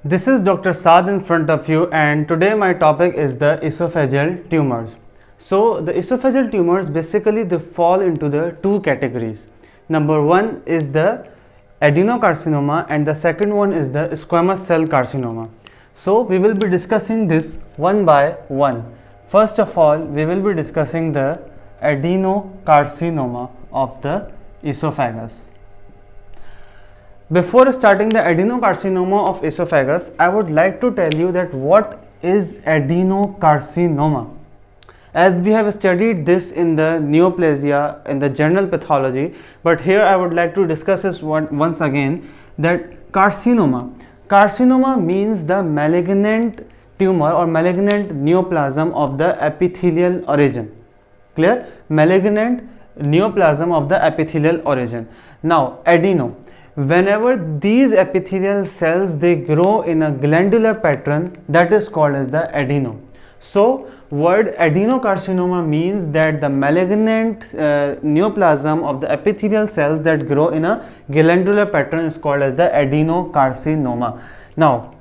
This is Dr. Saad in front of you, and today my topic is the esophageal tumors. So the esophageal tumors basically they fall into the two categories. Number one is the adenocarcinoma and the second one is the squamous cell carcinoma. So we will be discussing this one by one. First of all, we will be discussing the adenocarcinoma of the esophagus. Before starting the adenocarcinoma of esophagus, I would like to tell you that what is adenocarcinoma. As we have studied this in the neoplasia in the general pathology, but here I would like to discuss this once again, that carcinoma. Carcinoma means the malignant tumor or malignant neoplasm of the epithelial origin. Clear? Malignant neoplasm of the epithelial origin. Now, adeno. Whenever these epithelial cells they grow in a glandular pattern, that is called as the adeno. So word adenocarcinoma means that the malignant neoplasm of the epithelial cells that grow in a glandular pattern is called as the adenocarcinoma. Now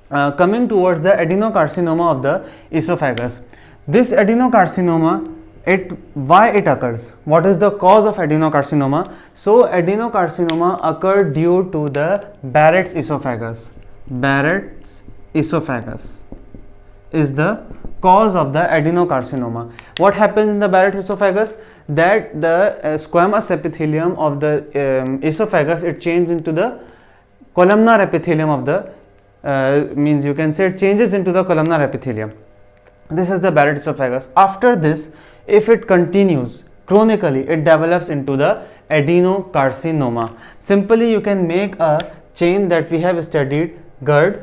coming towards the adenocarcinoma of the esophagus, this adenocarcinoma, why it occurs? What is the cause of adenocarcinoma? So adenocarcinoma occurred due to the Barrett's esophagus. Barrett's esophagus is the cause of the adenocarcinoma. What happens in the Barrett's esophagus? That the squamous epithelium of the esophagus it changes into the columnar epithelium of the means you can say it changes into the columnar epithelium. This is the Barrett's esophagus. After this, if it continues chronically, it develops into the adenocarcinoma. Simply you can make a chain that we have studied, GERD,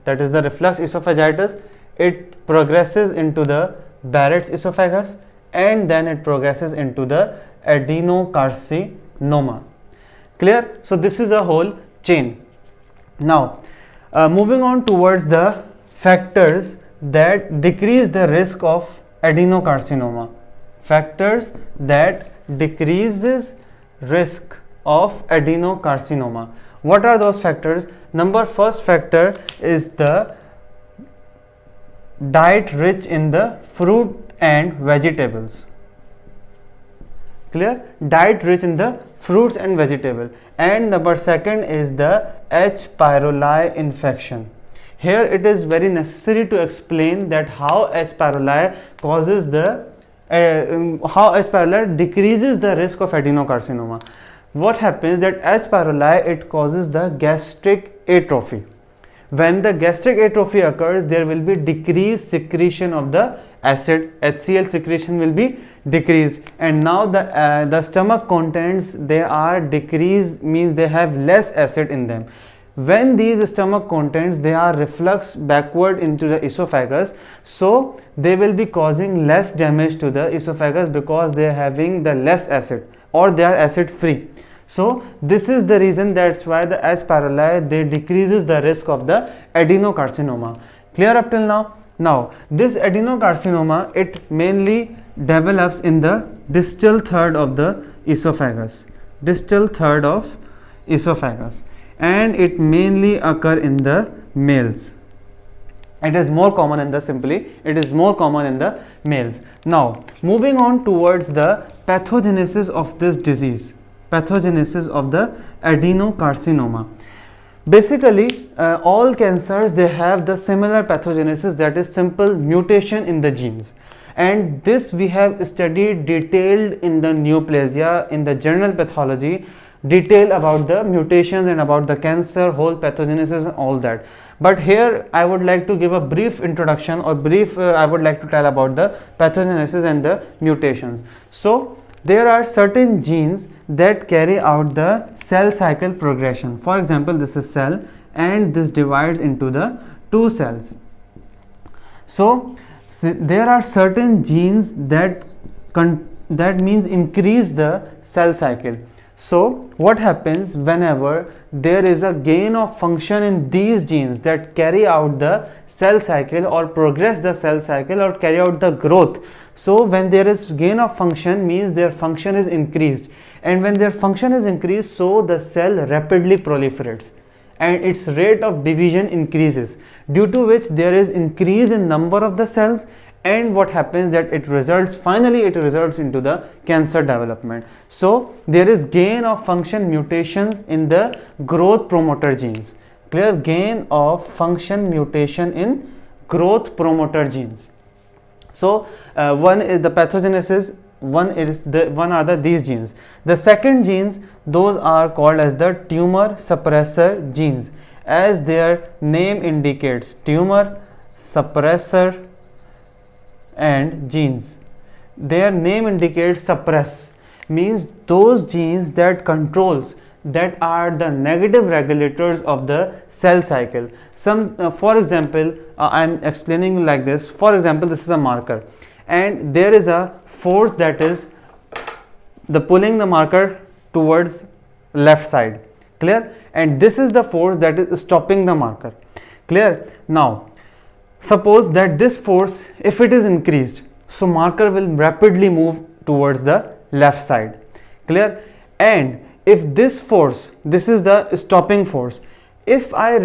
that is the reflux esophagitis. It progresses into the Barrett's esophagus and then it progresses into the adenocarcinoma. Clear? So this is a whole chain. Now moving on towards the factors that decrease the risk of adenocarcinoma. Factors that decreases risk of adenocarcinoma. What are those factors? First factor is the diet rich in the fruit and vegetables. Clear? Diet rich in the fruits and vegetables. And number second is the H. pylori infection. Here it is very necessary to explain that how H. pylori causes the how H. pylori decreases the risk of adenocarcinoma. What happens that H. pylori it causes the gastric atrophy. When the gastric atrophy occurs, there will be decreased secretion of the acid. HCl secretion will be decreased, and now the stomach contents they are decreased, means they have less acid in them. When these stomach contents they are reflux backward into the esophagus, so they will be causing less damage to the esophagus because they are having the less acid or they are acid free. So this is the reason, that's why the H. pylori they decreases the risk of the adenocarcinoma. Clear up till now? Now this adenocarcinoma it mainly develops in the distal third of the esophagus. Distal third of esophagus. And it mainly occur in the males. It is more common in the males. Now moving on towards the pathogenesis of this disease, pathogenesis of the adenocarcinoma. Basically all cancers they have the similar pathogenesis, that is simple mutation in the genes, and this we have studied detailed in the neoplasia in the general pathology, detail about the mutations and about the cancer, whole pathogenesis and all that. But here I would like to give a brief introduction or I would like to tell about the pathogenesis and the mutations. So there are certain genes that carry out the cell cycle progression. For example, this is cell and this divides into the two cells. So there are certain genes that means increase the cell cycle. So what happens whenever there is a gain of function in these genes that carry out the cell cycle or progress the cell cycle or carry out the growth. So when there is gain of function means their function is increased, and when their function is increased, so the cell rapidly proliferates. and its rate of division increases, due to which there is increase in number of the cells, and what happens that it results into the cancer development. So there is gain of function mutations in the growth promoter genes. Clear? Gain of function mutation in growth promoter genes. So one is the pathogenesis, one are these genes. The second genes, those are called as the tumor suppressor genes, as their name indicates, tumor suppressor and genes. Their name indicates suppress, means those genes that controls, that are the negative regulators of the cell cycle. For example, I am explaining like this. For example, this is a marker, and there is a force that is pulling the marker towards left side. Clear? And this is the force that is stopping the marker. Clear? Now suppose that this force, if it is increased, so marker will rapidly move towards the left side. Clear? And if this force, this is the stopping force, if I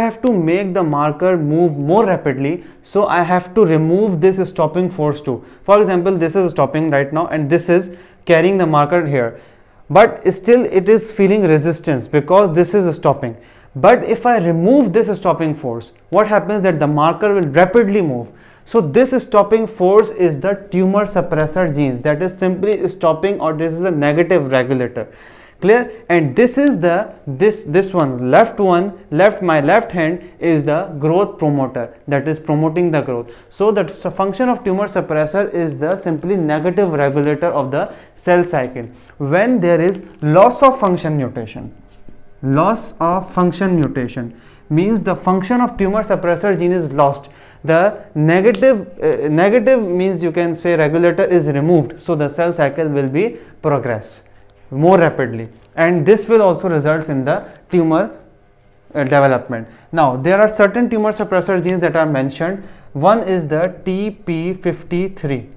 have to make the marker move more rapidly, so I have to remove this stopping force too. For example, this is stopping right now and this is carrying the marker here, but still it is feeling resistance because this is stopping. But if I remove this stopping force, what happens that the marker will rapidly move. So this stopping force is the tumor suppressor genes, that is simply stopping, or this is a negative regulator. Clear? And this is the my left hand is the growth promoter, that is promoting the growth. So the function of tumor suppressor is the simply negative regulator of the cell cycle. When there is loss of function mutation, loss of function mutation means the function of tumor suppressor gene is lost. The negative means you can say regulator is removed, so the cell cycle will be progress more rapidly, and this will also result in the tumor development. Now there are certain tumor suppressor genes that are mentioned. One is the TP53.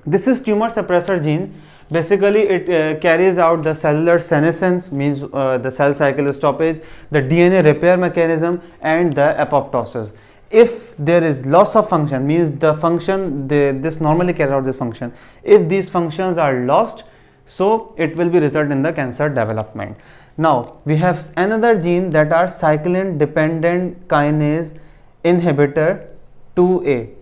This is tumor suppressor gene. Basically it carries out the cellular senescence, means the cell cycle stoppage, the DNA repair mechanism, and the apoptosis. If there is loss of function, means the function, this normally carries out this function. If these functions are lost, so it will be result in the cancer development. Now we have another gene that are cyclin dependent kinase inhibitor 2A.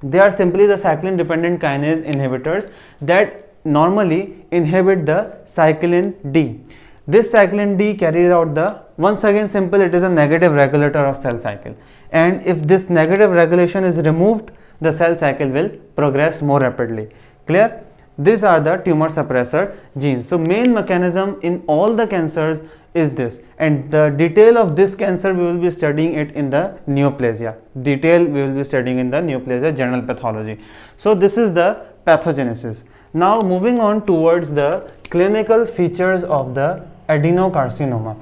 They are simply the cyclin dependent kinase inhibitors that normally inhibit the cyclin D. This cyclin D carries out the, once again simple, it is a negative regulator of cell cycle, and if this negative regulation is removed, the cell cycle will progress more rapidly. Clear? These are the tumor suppressor genes. So main mechanism in all the cancers is this, and the detail of this cancer we will be studying it in the neoplasia. Detail we will be studying in the neoplasia general pathology. So this is the pathogenesis. Now moving on towards the clinical features of the adenocarcinoma.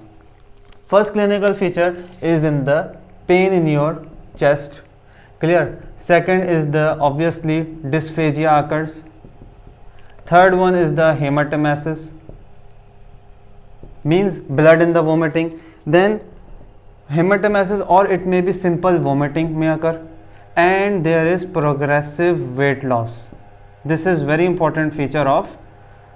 First clinical feature is in the pain in your chest. Clear? Second is the obviously dysphagia occurs. Third one is the hematemesis, means blood in the vomiting. Then hematemesis, or it may be simple vomiting may occur, and there is progressive weight loss. This is very important feature of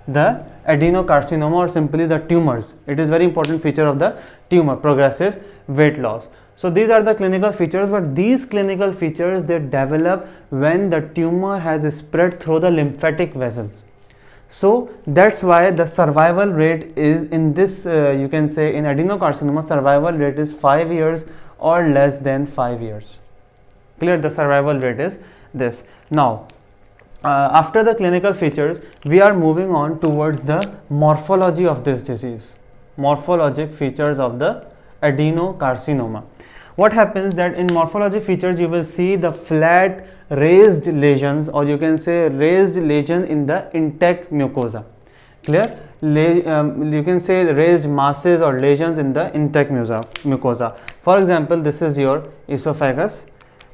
the adenocarcinoma, or simply the tumors. It is very important feature of the tumor, progressive weight loss. So these are the clinical features, but these clinical features they develop when the tumor has spread through the lymphatic vessels. So that's why the survival rate is in this, you can say in adenocarcinoma, survival rate is 5 years or less than 5 years. Clear? The survival rate is this. Now after the clinical features, we are moving on towards the morphology of this disease, morphologic features of the adenocarcinoma. What happens that in morphologic features you will see the flat raised lesions, or you can say raised lesion in the intact mucosa. Clear? You can say raised masses or lesions in the intact mucosa. For example, this is your esophagus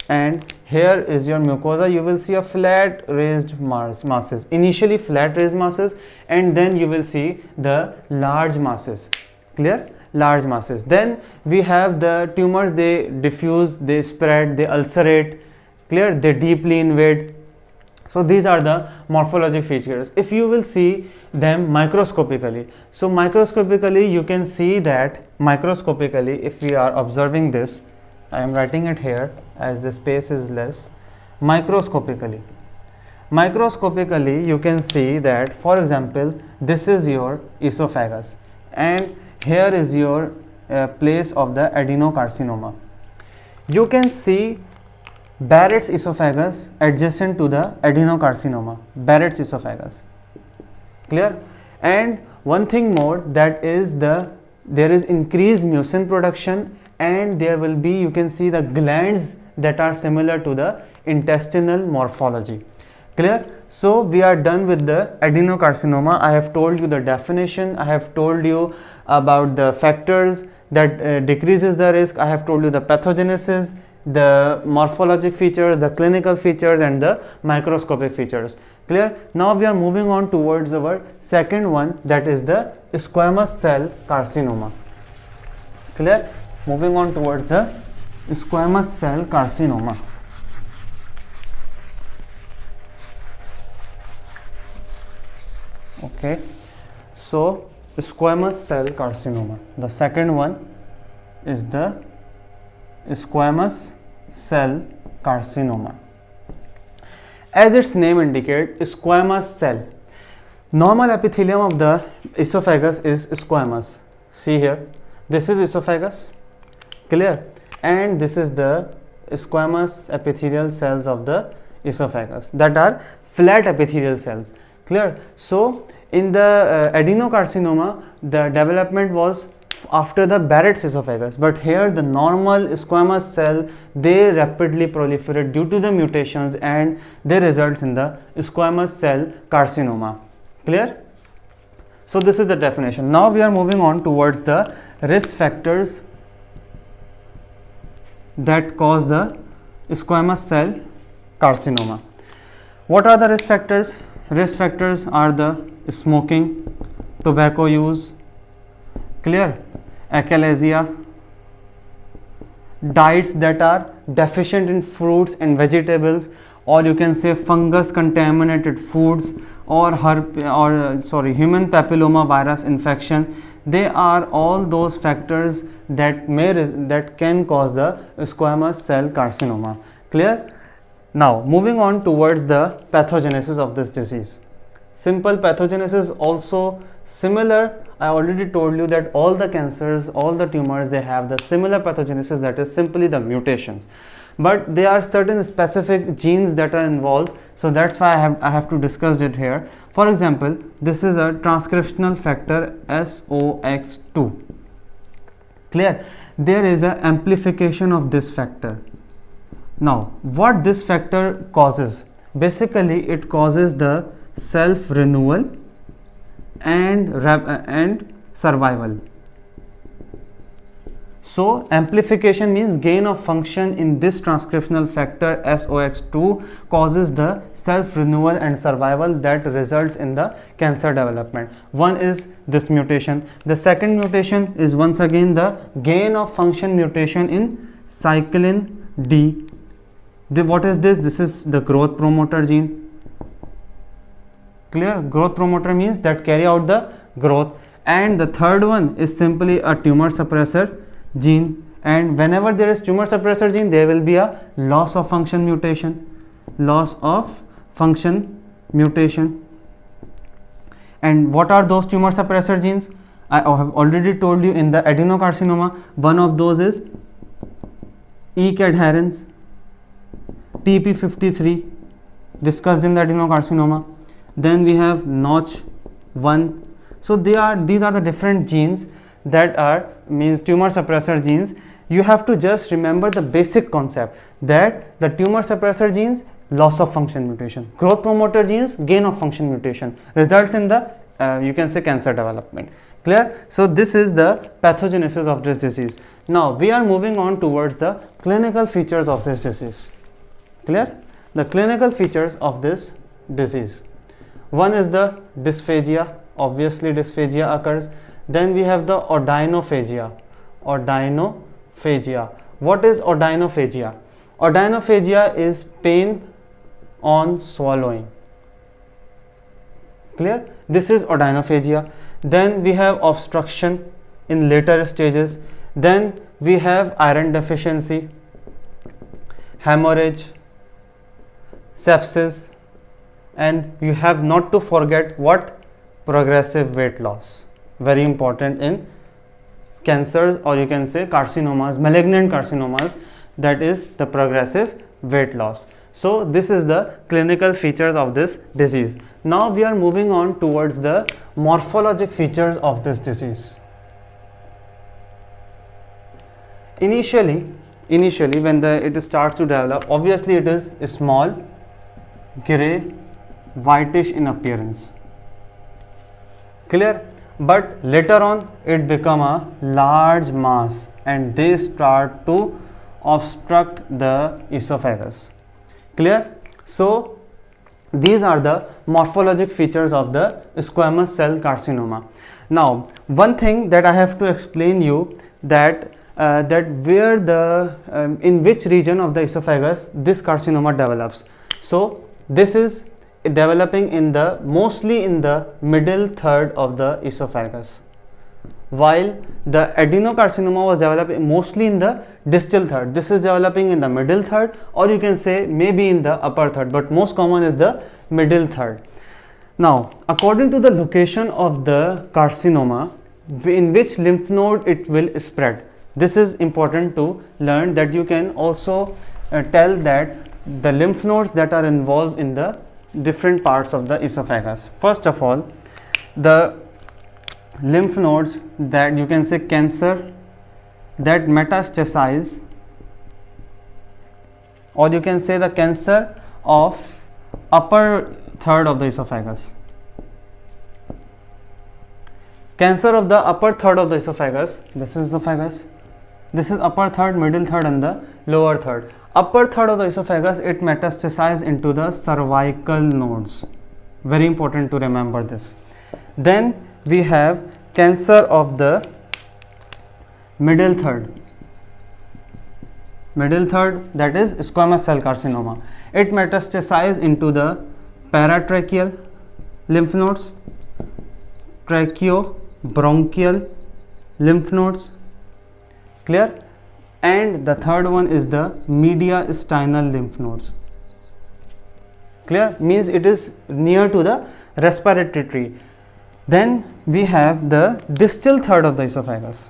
and here is your mucosa. You will see a flat raised masses, initially flat raised masses, and then you will see the large masses. Clear? large masses. Then we have the tumors, they diffuse, they spread, they ulcerate, clear, they deeply invade. So these are the morphologic features. If you will see them microscopically, so microscopically you can see that microscopically, if we are observing this, I am writing it here as the space is less. Microscopically you can see that, for example, this is your esophagus and here is your place of the adenocarcinoma. You can see Barrett's esophagus adjacent to the adenocarcinoma, Barrett's esophagus, clear. And one thing more, that is there is increased mucin production, and there will be, you can see the glands that are similar to the intestinal morphology, clear. So we are done with the adenocarcinoma. I have told you the definition, I have told you about the factors that decreases the risk, I have told you the pathogenesis, the morphologic features, the clinical features, and the microscopic features, clear. Now we are moving on towards our second one, that is the squamous cell carcinoma, clear. Moving on towards the squamous cell carcinoma. Okay, so squamous cell carcinoma, the second one is the squamous cell carcinoma. As its name indicates, squamous cell. Normal epithelium of the esophagus is squamous. See here, this is esophagus, clear, and this is the squamous epithelial cells of the esophagus, that are flat epithelial cells, clear. So in the adenocarcinoma, the development was after the Barrett's esophagus, but here the normal squamous cell, they rapidly proliferate due to the mutations and they results in the squamous cell carcinoma, clear. So this is the definition. Now we are moving on towards the risk factors that cause the squamous cell carcinoma. What are the risk factors? Risk factors are the smoking, tobacco use, clear, achalasia, diets that are deficient in fruits and vegetables, or you can say fungus contaminated foods, or human papilloma virus infection. They are all those factors that can cause the squamous cell carcinoma, clear. Now moving on towards the pathogenesis of this disease. Simple pathogenesis also similar. I already told you that all the cancers, all the tumors, they have the similar pathogenesis, that is simply the mutations, but there are certain specific genes that are involved, so that's why I have to discuss it here. For example, this is a transcriptional factor SOX2, clear. There is an amplification of this factor. Now what this factor causes? Basically it causes the self renewal and survival. So amplification means gain of function in this transcriptional factor SOX2 causes the self renewal and survival that results in the cancer development. One is this mutation. The second mutation is once again the gain of function mutation in cyclin D. What is this? This is the growth promoter gene, clear. Growth promoter means that carry out the growth. And the third one is simply a tumor suppressor gene, and whenever there is tumor suppressor gene, there will be a loss of function mutation, And what are those tumor suppressor genes? I have already told you in the adenocarcinoma, one of those is EEC adherence, TP53, discussed in the adenocarcinoma. Then we have Notch1. So these are the different genes that are tumor suppressor genes. You have to just remember the basic concept that the tumor suppressor genes, loss of function mutation, growth promoter genes, gain of function mutation, results in the you can say cancer development, clear. So this is the pathogenesis of this disease. Now we are moving on towards the clinical features of this disease, clear. The clinical features of this disease. One is the dysphagia. Obviously dysphagia occurs. Then we have the odynophagia. Odynophagia. What is odynophagia? Odynophagia is pain on swallowing. Clear? This is odynophagia. Then we have obstruction in later stages. Then we have iron deficiency, hemorrhage, sepsis, and you have not to forget what? Progressive weight loss. Very important in cancers, or you can say carcinomas, malignant carcinomas, that is the progressive weight loss. So this is the clinical features of this disease. Now we are moving on towards the morphologic features of this disease. Initially when it starts to develop, obviously it is small, gray, whitish in appearance. Clear? But later on it become a large mass and they start to obstruct the esophagus. Clear? So these are the morphologic features of the squamous cell carcinoma. Now one thing that I have to explain you, that where the in which region of the esophagus this carcinoma develops. So this is developing in the mostly in the middle third of the esophagus, while the adenocarcinoma was developing mostly in the distal third. This is developing in the middle third, or you can say maybe in the upper third, but most common is the middle third. Now according to the location of the carcinoma, in which lymph node it will spread, this is important to learn, that you can also tell that the lymph nodes that are involved in the different parts of the esophagus. First of all, the lymph nodes that you can say cancer that metastasize, or you can say the cancer of upper third of the esophagus. Cancer of the upper third of the esophagus, this is the esophagus, this is upper third, middle third and the lower third. Upper third of the esophagus, it metastasizes into the cervical nodes. Very important to remember this. Then we have cancer of the middle third, that is squamous cell carcinoma. It metastasizes into the paratracheal lymph nodes, tracheobronchial lymph nodes. Clear? And the third one is the mediastinal lymph nodes. Clear? Means it is near to the respiratory tree. Then we have the distal third of the esophagus,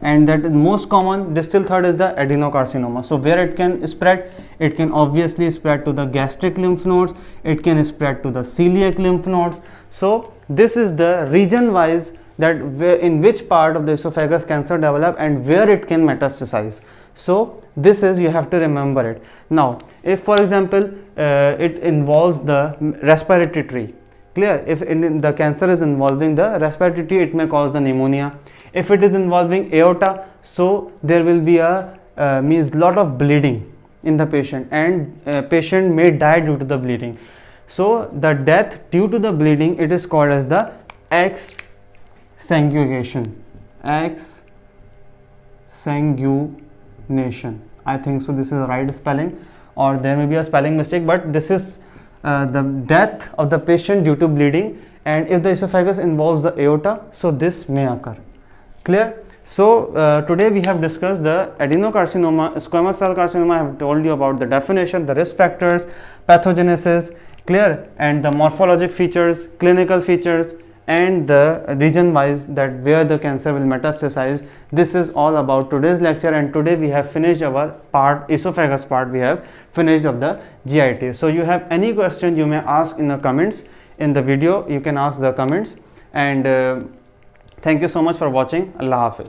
and that is most common. Distal third is the adenocarcinoma. So where it can spread? It can obviously spread to the gastric lymph nodes, it can spread to the celiac lymph nodes. So this is the region wise, that where in which part of the esophagus cancer develop and where it can metastasize. So this is, you have to remember it. Now if for example it involves the respiratory tree, clear, if the cancer is involving the respiratory tree, it may cause the pneumonia. If it is involving aorta, so there will be a means lot of bleeding in the patient, and patient may die due to the bleeding. So the death due to the bleeding, it is called as the exsanguination. I think so this is the right spelling, or there may be a spelling mistake, but this is the death of the patient due to bleeding, and if the esophagus involves the aorta, so this may occur. Clear? So today we have discussed the adenocarcinoma, squamous cell carcinoma. I have told you about the definition, the risk factors, pathogenesis, clear, and the morphologic features, clinical features, and the region wise, that where the cancer will metastasize. This is all about today's lecture, and today we have finished our part, esophagus part, we have finished of the GIT. So you have any question, you may ask in the comments. In the video you can ask the comments, and thank you so much for watching. Allah Hafiz.